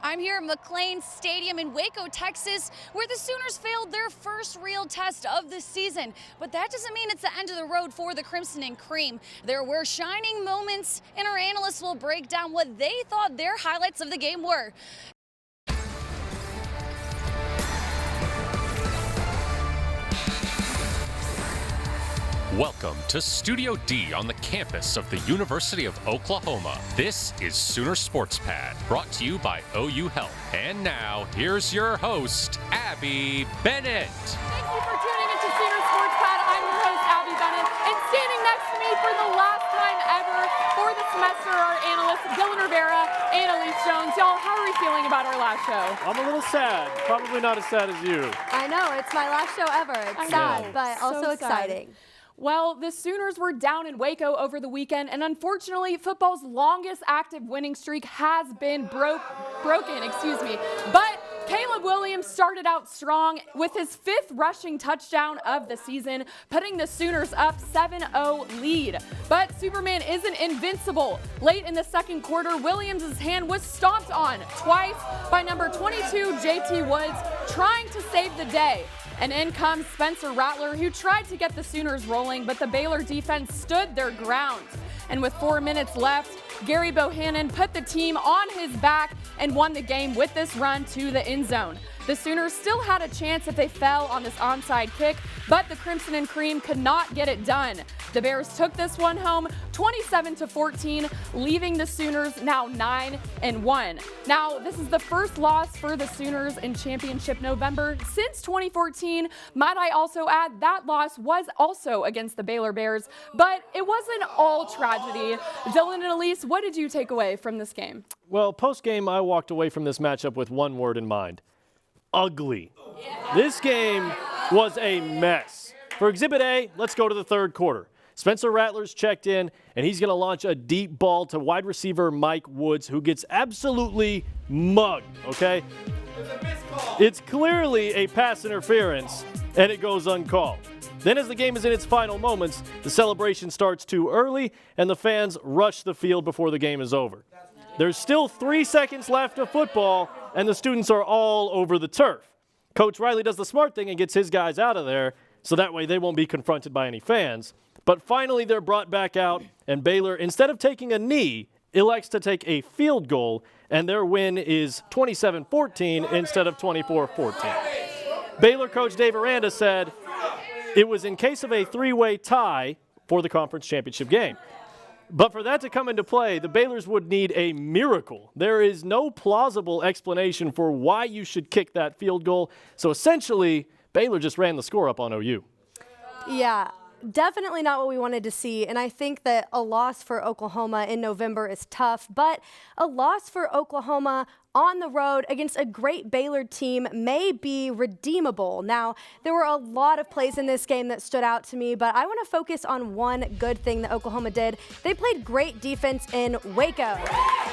I'm here at McLean Stadium in Waco, Texas, where the Sooners failed their first real test of the season. But that doesn't mean it's the end of the road for the Crimson and Cream. There were shining moments, and our analysts will break down what they thought their highlights of the game were. Welcome to Studio D on the campus of the University of Oklahoma. This is Sooner Sports Pad, brought to you by OU Health. And now, here's your host, Abbi Bennett. Thank you for tuning into Sooner Sports Pad. I'm your host, Abbi Bennett, and standing next to me for the last time ever for the semester are analysts Rivera and Alyse Jones. Y'all, how are we feeling about our last show? I'm a little sad. Probably not as sad as you. I know, it's my last show ever. It's sad, but also exciting. Well, the Sooners were down in Waco over the weekend, and unfortunately, football's longest active winning streak has been broken. But Caleb Williams started out strong with his 5th rushing touchdown of the season, putting the Sooners up 7-0 lead. But Superman isn't invincible. Late in the second quarter, Williams' hand was stomped on twice by number 22, JT Woods, trying to save the day. And in comes Spencer Rattler, who tried to get the Sooners rolling, but the Baylor defense stood their ground. And with 4 minutes left, Gary Bohannon put the team on his back and won the game with this run to the end zone. The Sooners still had a chance if they fell on this onside kick, but the Crimson and Cream could not get it done. The Bears took this one home 27-14, leaving the Sooners now 9-1. Now, this is the first loss for the Sooners in championship November since 2014. Might I also add that loss was also against the Baylor Bears, but it wasn't all tragedy. Dylan and Alyse, what did you take away from this game? Well, post-game, I walked away from this matchup with one word in mind. Ugly. This game was a mess. For Exhibit A, let's go to the third quarter. Spencer Rattler's checked in, and he's going to launch a deep ball to wide receiver Mike Woods, who gets absolutely mugged, okay? It's clearly a pass interference, and it goes uncalled. Then as the game is in its final moments, the celebration starts too early, and the fans rush the field before the game is over. There's still 3 seconds left of football, and the students are all over the turf. Coach Riley does the smart thing and gets his guys out of there, so that way they won't be confronted by any fans. But finally, they're brought back out, and Baylor, instead of taking a knee, elects to take a field goal, and their win is 27-14 instead of 24-14. Baylor coach Dave Aranda said it was in case of a 3-way tie for the conference championship game. But for that to come into play, the Baylors would need a miracle. There is no plausible explanation for why you should kick that field goal. So essentially, Baylor just ran the score up on OU. Yeah, definitely not what we wanted to see. And I think that a loss for Oklahoma in November is tough, but a loss for Oklahoma on the road against a great Baylor team may be redeemable. Now, there were a lot of plays in this game that stood out to me, but I want to focus on one good thing that Oklahoma did. They played great defense in Waco.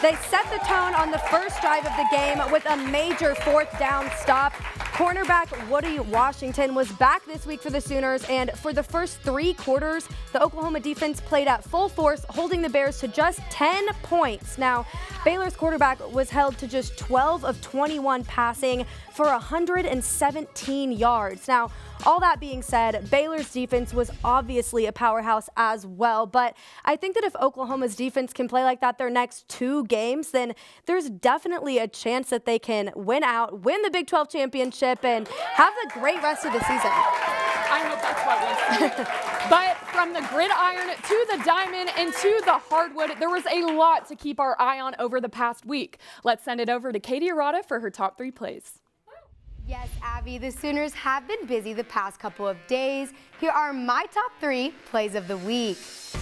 They set the tone on the first drive of the game with a major 4th down stop. Cornerback Woody Washington was back this week for the Sooners, and for the first 3 quarters, the Oklahoma defense played at full force, holding the Bears to just 10 points. Now, Baylor's quarterback was held to just 12 of 21 passing for 117 yards. Now, all that being said, Baylor's defense was obviously a powerhouse as well, but I think that if Oklahoma's defense can play like that their next 2 games, then there's definitely a chance that they can win the Big 12 championship, and have a great rest of the season. I hope that's what we see. But from the gridiron to the diamond and to the hardwood, there was a lot to keep our eye on over the past week. Let's send it over to Katie Arata for her top 3 plays. Yes, Abby, the Sooners have been busy the past couple of days. Here are my top 3 plays of the week.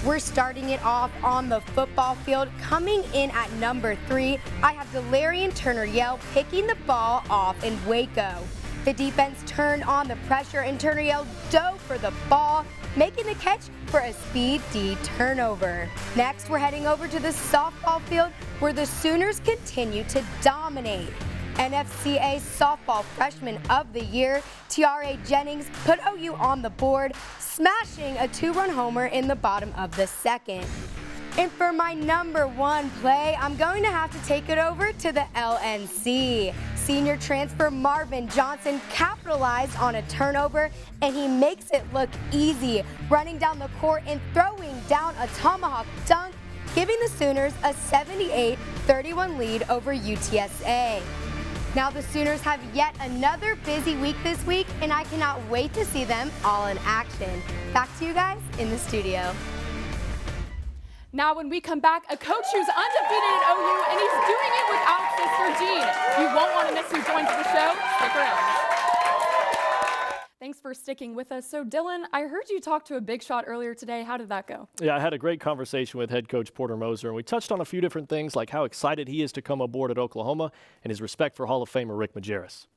We're starting it off on the football field. Coming in at number 3, I have Delarian Turner-Yell picking the ball off in Waco. The defense turned on the pressure, and Turner-Yell dove for the ball, making the catch for a speed D turnover. Next, we're heading over to the softball field, where the Sooners continue to dominate. NFCA Softball Freshman of the Year, Tiare Jennings, put OU on the board, smashing a 2-run homer in the bottom of the second. And for my number one play, I'm going to have to take it over to the LNC. Senior transfer Marvin Johnson capitalized on a turnover, and he makes it look easy, running down the court and throwing down a tomahawk dunk, giving the Sooners a 78-31 lead over UTSA. Now the Sooners have yet another busy week this week, and I cannot wait to see them all in action. Back to you guys in the studio. Now when we come back, a coach who's undefeated at OU, and he's doing it without Sister Jean. You won't want to miss who joins the show. Stick around. Thanks for sticking with us. So Dylan, I heard you talk to a big shot earlier today. How did that go? Yeah, I had a great conversation with head coach Porter Moser, and we touched on a few different things like how excited he is to come aboard at Oklahoma and his respect for Hall of Famer Rick Majerus.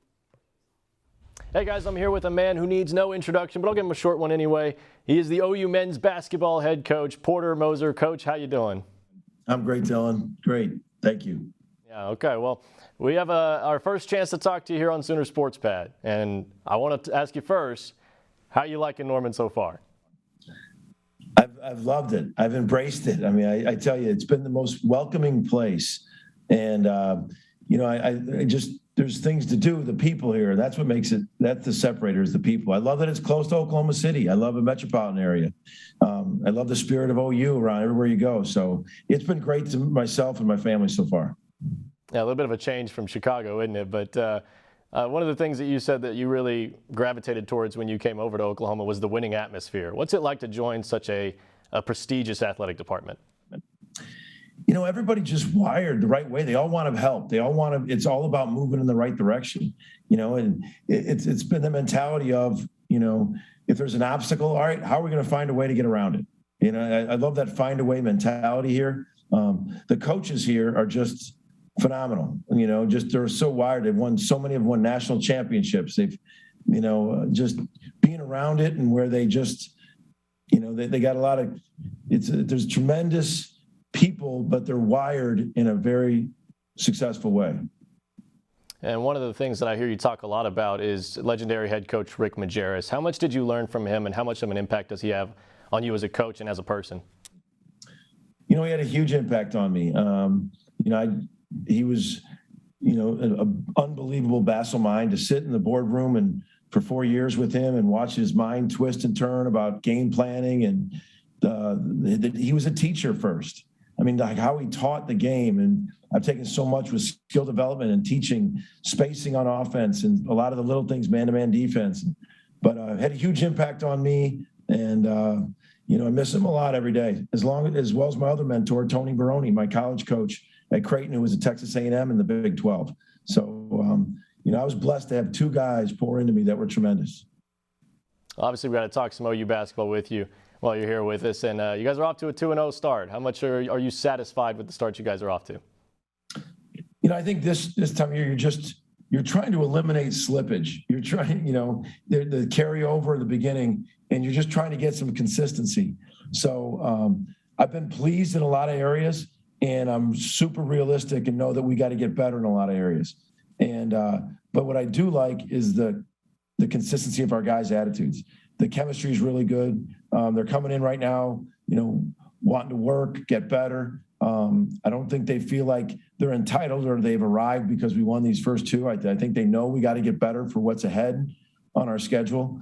Hey guys, I'm here with a man who needs no introduction, but I'll give him a short one anyway. He is the OU men's basketball head coach, Porter Moser. Coach, how you doing? I'm great, Dylan. Great. Thank you. Yeah, okay. Well, we have our first chance to talk to you here on Sooner Sports Pad, and I want to ask you first, how you liking Norman so far? I've loved it. I've embraced it. I mean, I tell you, it's been the most welcoming place, and I just there's things to do. The people here, that's what makes it. That's the separator is the people. I love that it's close to Oklahoma City. I love the metropolitan area. I love the spirit of OU around everywhere you go. So it's been great to myself and my family so far. Yeah, a little bit of a change from Chicago, isn't it? But one of the things that you said that you really gravitated towards when you came over to Oklahoma was the winning atmosphere. What's it like to join such a prestigious athletic department? You know, everybody just wired the right way. They all want to help. They all want to. It's all about moving in the right direction. You know, and it's been the mentality of, you know, if there's an obstacle, all right, how are we going to find a way to get around it? You know, I love that find a way mentality here. The coaches here are just phenomenal. You know, just they're so wired. They've won so many, have won national championships. They've, you know, just being around it and where they just, you know, they got a lot of. There's tremendous people, but they're wired in a very successful way. And one of the things that I hear you talk a lot about is legendary head coach Rick Majerus. How much did you learn from him, and how much of an impact does he have on you as a coach and as a person? You know, he had a huge impact on me. You know, he was, you know, an unbelievable basel mind to sit in the boardroom and for 4 years with him and watch his mind twist and turn about game planning. And he was a teacher first. I mean, like how he taught the game, and I've taken so much with skill development and teaching spacing on offense and a lot of the little things, man-to-man defense. But had a huge impact on me, and you know, I miss him a lot every day. As well as my other mentor, Tony Baroni, my college coach at Creighton, who was at Texas A&M in the Big 12. So, you know, I was blessed to have two guys pour into me that were tremendous. Obviously, we've got to talk some OU basketball with you while you're here with us, and you guys are off to a 2-0 start. How much are you satisfied with the start you guys are off to? You know, I think this time of year you're trying to eliminate slippage. You're trying, you know, the carryover in the beginning, and you're just trying to get some consistency. So I've been pleased in a lot of areas, and I'm super realistic and know that we got to get better in a lot of areas. And but what I do like is the consistency of our guys' attitudes. The chemistry is really good. They're coming in right now, you know, wanting to work, get better. I don't think they feel like they're entitled or they've arrived because we won these first two. I think they know we got to get better for what's ahead on our schedule.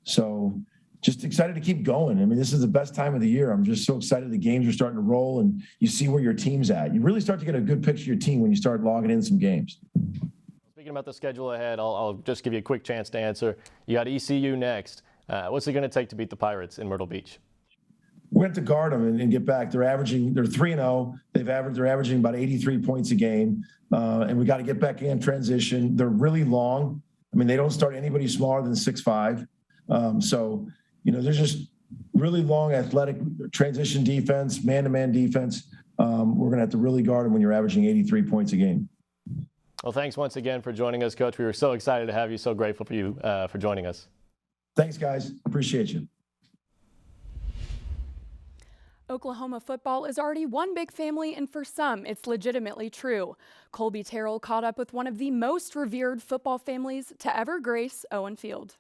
So just excited to keep going. I mean, this is the best time of the year. I'm just so excited the games are starting to roll and you see where your team's at. You really start to get a good picture of your team when you start logging in some games. Speaking about the schedule ahead, I'll just give you a quick chance to answer. You got ECU next. What's it going to take to beat the Pirates in Myrtle Beach? We have to guard them and get back. They're 3-0. They're averaging about 83 points a game. And we got to get back in transition. They're really long. I mean, they don't start anybody smaller than 6'5". So, you know, they're just really long athletic transition defense, man-to-man defense. We're going to have to really guard them when you're averaging 83 points a game. Well, thanks once again for joining us, Coach. We were so excited to have you. So grateful for you for joining us. Thanks, guys. Appreciate you. Oklahoma football is already one big family, and for some, it's legitimately true. Kolby Terrell caught up with one of the most revered football families to ever grace Owen Field.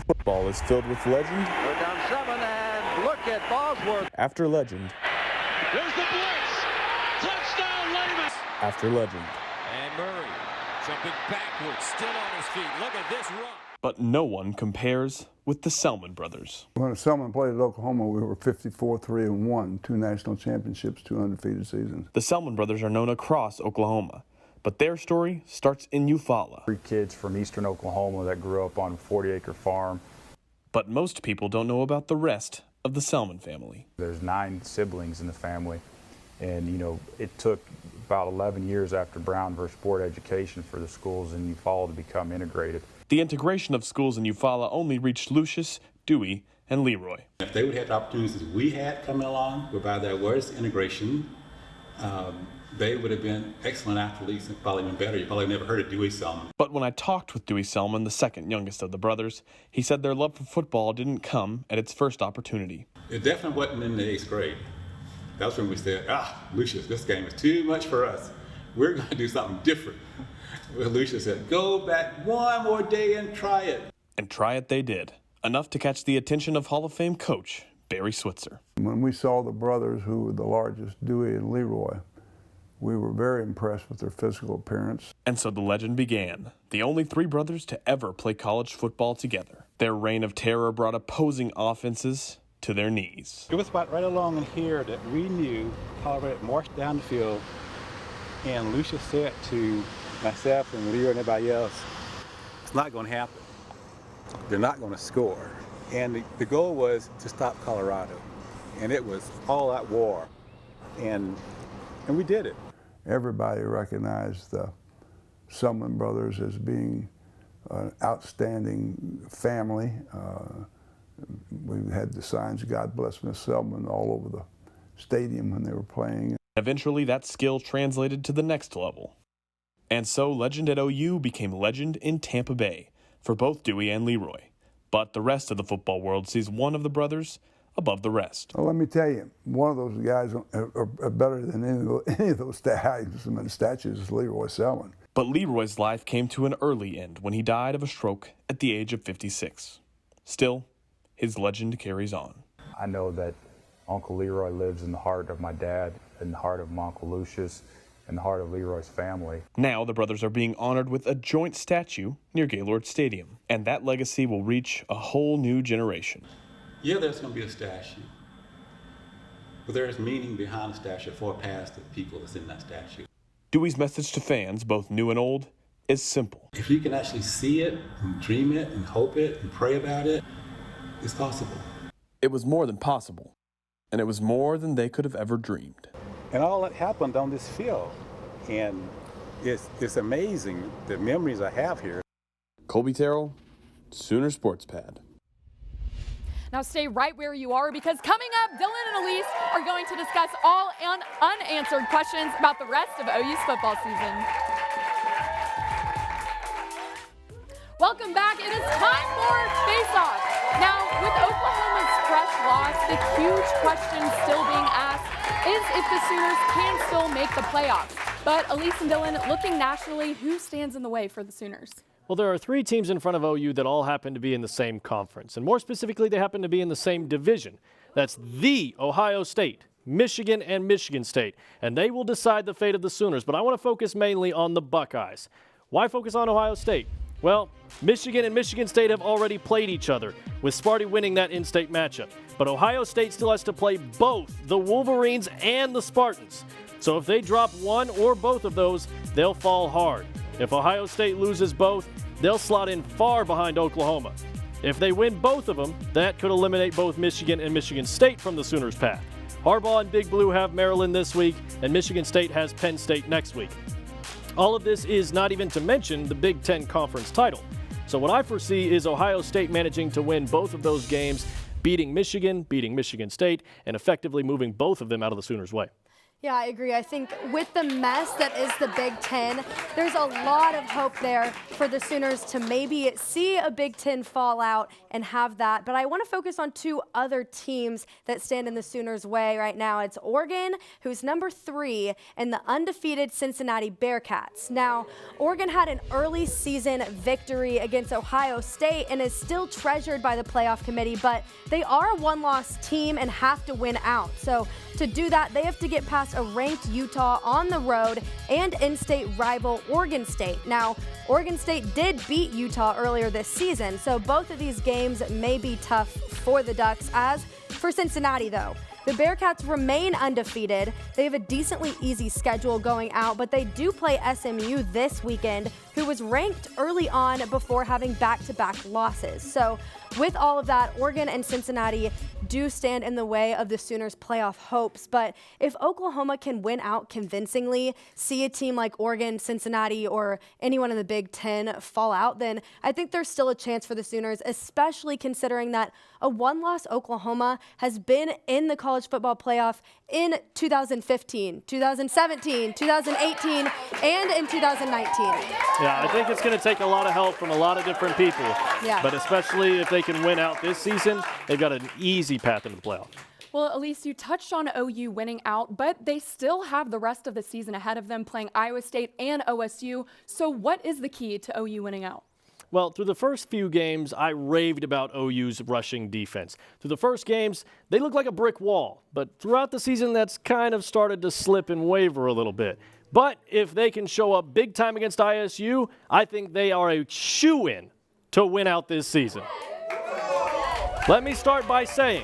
Football is filled with legend. They're down 7, and look at Bosworth. After legend. There's the blitz. Touchdown, Lehman. After legend. And Murray jumping backwards, still on his feet. Look at this run. But no one compares with the Selman Brothers. When Selman played at Oklahoma, we were 54-3-1, 2 national championships, 2 undefeated seasons. The Selman Brothers are known across Oklahoma, but their story starts in Eufaula. 3 kids from eastern Oklahoma that grew up on a 40-acre farm. But most people don't know about the rest of the Selman family. There's 9 siblings in the family, and it took about 11 years after Brown versus Board Education for the schools in Eufaula to become integrated. The integration of schools in Eufaula only reached Lucius, Dewey, and Leroy. If they would have the opportunities we had coming along, whereby there was integration, they would have been excellent athletes and probably been better. You probably never heard of Dewey Selman. But when I talked with Dewey Selman, the second youngest of the brothers, he said their love for football didn't come at its first opportunity. It definitely wasn't in the 8th grade. That's when we said, Lucius, this game is too much for us. We're going to do something different. Well, Lucius said, go back one more day and try it. And try it they did, enough to catch the attention of Hall of Fame coach Barry Switzer. When we saw the brothers, who were the largest, Dewey and Leroy, we were very impressed with their physical appearance. And so the legend began, the only 3 brothers to ever play college football together. Their reign of terror brought opposing offenses to their knees. It was about right along in here that we knew Colorado marched down the field, and Lucius said to myself and Leroy and everybody else, it's not going to happen. They're not going to score. And the goal was to stop Colorado. And it was all out war. And we did it. Everybody recognized the Selman Brothers as being an outstanding family. We had the signs, God bless Miss Selman, all over the stadium when they were playing. Eventually, that skill translated to the next level. And so legend at OU became legend in Tampa Bay for both Dewey and Leroy. But the rest of the football world sees one of the brothers above the rest. Well, let me tell you, one of those guys are better than any of those statues is Leroy Selman. But Leroy's life came to an early end when he died of a stroke at the age of 56. Still, his legend carries on. I know that Uncle Leroy lives in the heart of my dad, in the heart of my Uncle Lucius, in the heart of Leroy's family. Now the brothers are being honored with a joint statue near Gaylord Stadium, and that legacy will reach a whole new generation. Yeah, there's going to be a statue, but there is meaning behind the statue for past the people that's in that statue. Dewey's message to fans, both new and old, is simple. If you can actually see it and dream it and hope it and pray about it, it's possible. It was more than possible, and it was more than they could have ever dreamed. And all that happened on this field. And it's amazing the memories I have here. Kolby, Terrell, Sooner Sports Pad. Now stay right where you are, because coming up, Dylan and Alyse are going to discuss all unanswered questions about the rest of OU's football season. Welcome back. It is time for Face Off. Now, with Oklahoma's fresh loss, the huge question still being asked is if the Sooners can still make the playoffs. But Alyse and Dylan, looking nationally, who stands in the way for the Sooners? Well, there are 3 teams in front of OU that all happen to be in the same conference. And more specifically, they happen to be in the same division. That's the Ohio State, Michigan, and Michigan State. And they will decide the fate of the Sooners. But I want to focus mainly on the Buckeyes. Why focus on Ohio State? Well, Michigan and Michigan State have already played each other, with Sparty winning that in-state matchup. But Ohio State still has to play both the Wolverines and the Spartans. So if they drop one or both of those, they'll fall hard. If Ohio State loses both, they'll slot in far behind Oklahoma. If they win both of them, that could eliminate both Michigan and Michigan State from the Sooners' path. Harbaugh and Big Blue have Maryland this week, and Michigan State has Penn State next week. All of this is not even to mention the Big Ten Conference title. So what I foresee is Ohio State managing to win both of those games, beating Michigan State, and effectively moving both of them out of the Sooners' way. Yeah, I agree. I think with the mess that is the Big Ten, there's a lot of hope there for the Sooners to maybe see a Big Ten fallout and have that. But I want to focus on two other teams that stand in the Sooners' way right now. It's Oregon, who's number 3, and the undefeated Cincinnati Bearcats. Now, Oregon had an early season victory against Ohio State and is still treasured by the playoff committee, but they are a one-loss team and have to win out. So to do that, they have to get past a ranked Utah on the road and in-state rival Oregon State. Now, Oregon State did beat Utah earlier this season, so both of these games may be tough for the Ducks. As for Cincinnati, though, the Bearcats remain undefeated. They have a decently easy schedule going out, but they do play SMU this weekend, who was ranked early on before having back-to-back losses. So with all of that, Oregon and Cincinnati do stand in the way of the Sooners' playoff hopes. But if Oklahoma can win out convincingly, see a team like Oregon, Cincinnati, or anyone in the Big Ten fall out, then I think there's still a chance for the Sooners, especially considering that a one-loss Oklahoma has been in the college football playoff in 2015, 2017, 2018, and in 2019. Yeah, I think it's going to take a lot of help from a lot of different people. Yeah. But especially if they can win out this season, they've got an easy path into the playoff. Well, Alyse, you touched on OU winning out, but they still have the rest of the season ahead of them, playing Iowa State and OSU. So what is the key to OU winning out? Well, through the first few games, I raved about OU's rushing defense. Through the first games, they looked like a brick wall. But throughout the season, that's kind of started to slip and waver a little bit. But if they can show up big time against ISU, I think they are a shoo-in to win out this season. Let me start by saying,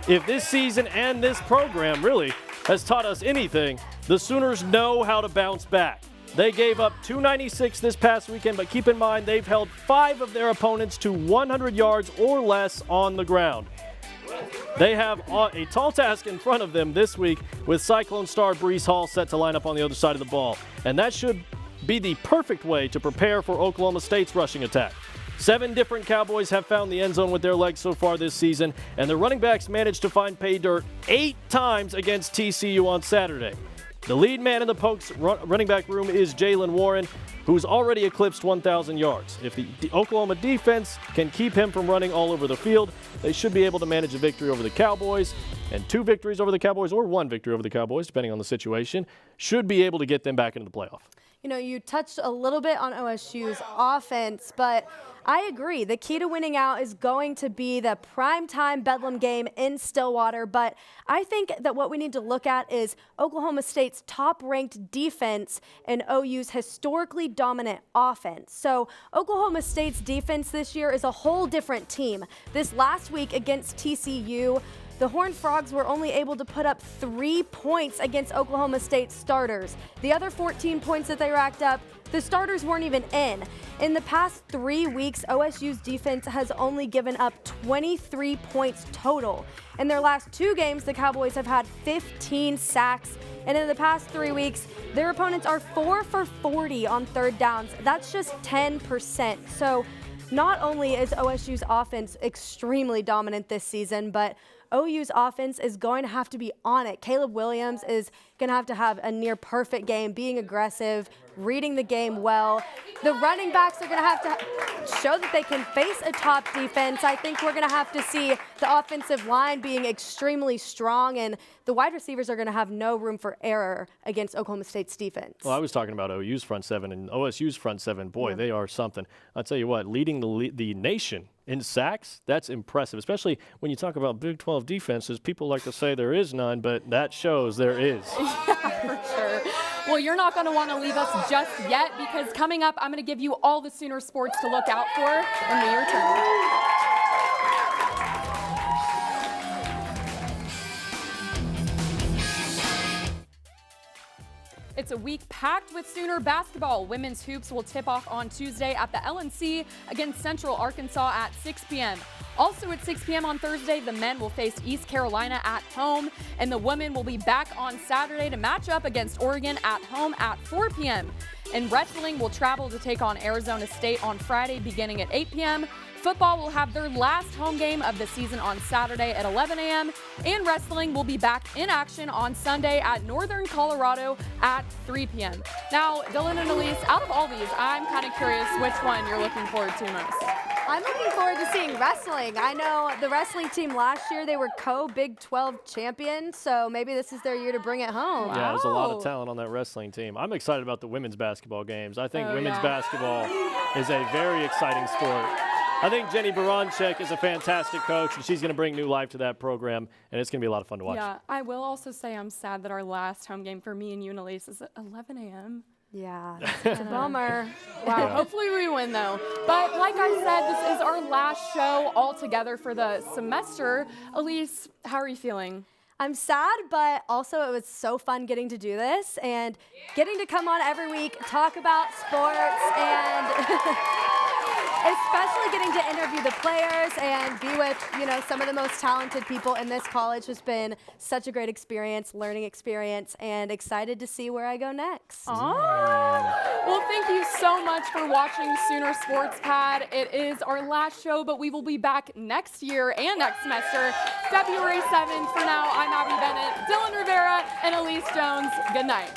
if this season and this program really has taught us anything, the Sooners know how to bounce back. They gave up 296 this past weekend, but keep in mind they've held 5 of their opponents to 100 yards or less on the ground. They have a tall task in front of them this week with Cyclone star Breece Hall set to line up on the other side of the ball. And that should be the perfect way to prepare for Oklahoma State's rushing attack. 7 different Cowboys have found the end zone with their legs so far this season, and the running backs managed to find pay dirt 8 times against TCU on Saturday. The lead man in the Pokes running back room is Jaylen Warren, who's already eclipsed 1,000 yards. If the Oklahoma defense can keep him from running all over the field, they should be able to manage a victory over the Cowboys. And 2 victories over the Cowboys, or 1 victory over the Cowboys, depending on the situation, should be able to get them back into the playoff. You know, you touched a little bit on OSU's offense, but I agree. The key to winning out is going to be the primetime Bedlam game in Stillwater, but I think that what we need to look at is Oklahoma State's top-ranked defense and OU's historically dominant offense. So Oklahoma State's defense this year is a whole different team. This last week against TCU, the Horned Frogs were only able to put up 3 points against Oklahoma State starters. The other 14 points that they racked up, the starters weren't even in. In the past 3 weeks, OSU's defense has only given up 23 points total. In their last 2 games, the Cowboys have had 15 sacks. And in the past 3 weeks, their opponents are 4 for 40 on third downs. That's just 10%. So not only is OSU's offense extremely dominant this season, but OU's offense is going to have to be on it. Caleb Williams is going to have a near perfect game, being aggressive, reading the game well. The running backs are going to have to show that they can face a top defense. I think we're going to have to see the offensive line being extremely strong, and the wide receivers are going to have no room for error against Oklahoma State's defense. Well, I was talking about OU's front 7 and OSU's front 7. Boy, yeah. They are something. I'll tell you what, leading the nation in sacks, that's impressive, especially when you talk about Big 12 defenses. People like to say there is none, but that shows there is. Yeah, for sure. Well, you're not going to want to leave us just yet, because coming up, I'm going to give you all the Sooner sports to look out for when we return. It's a week packed with Sooner basketball. Women's hoops will tip off on Tuesday at the LNC against Central Arkansas at 6 p.m. Also at 6 p.m. on Thursday, the men will face East Carolina at home, and the women will be back on Saturday to match up against Oregon at home at 4 p.m. And wrestling will travel to take on Arizona State on Friday beginning at 8 p.m. Football will have their last home game of the season on Saturday at 11 a.m. and wrestling will be back in action on Sunday at Northern Colorado at 3 p.m. Now, Dylan and Alyse, out of all these, I'm kind of curious which one you're looking forward to most. I'm looking forward to seeing wrestling. I know the wrestling team last year, they were co-Big 12 champions, so maybe this is their year to bring it home. Yeah, there's a lot of talent on that wrestling team. I'm excited about the women's basketball games. I think women's basketball is a very exciting sport. I think Jenny Baranczyk is a fantastic coach, and she's going to bring new life to that program, and it's going to be a lot of fun to watch. Yeah, I will also say I'm sad that our last home game for me and you and Alyse is at 11 a.m. Yeah, it's a bummer. Wow, hopefully we win though. But like I said, this is our last show all together for the semester. Alyse, how are you feeling? I'm sad, but also it was so fun getting to do this and getting to come on every week, talk about sports, and especially getting to interview the players and be with, some of the most talented people in this college has been such a great experience, learning experience, and excited to see where I go next. Well, thank you so much for watching Sooner Sports Pad. It is our last show, but we will be back next year and next semester, February 7th. For now, I'm Abbi Bennett, Dylan Rivera, and Alyse Jones. Good night.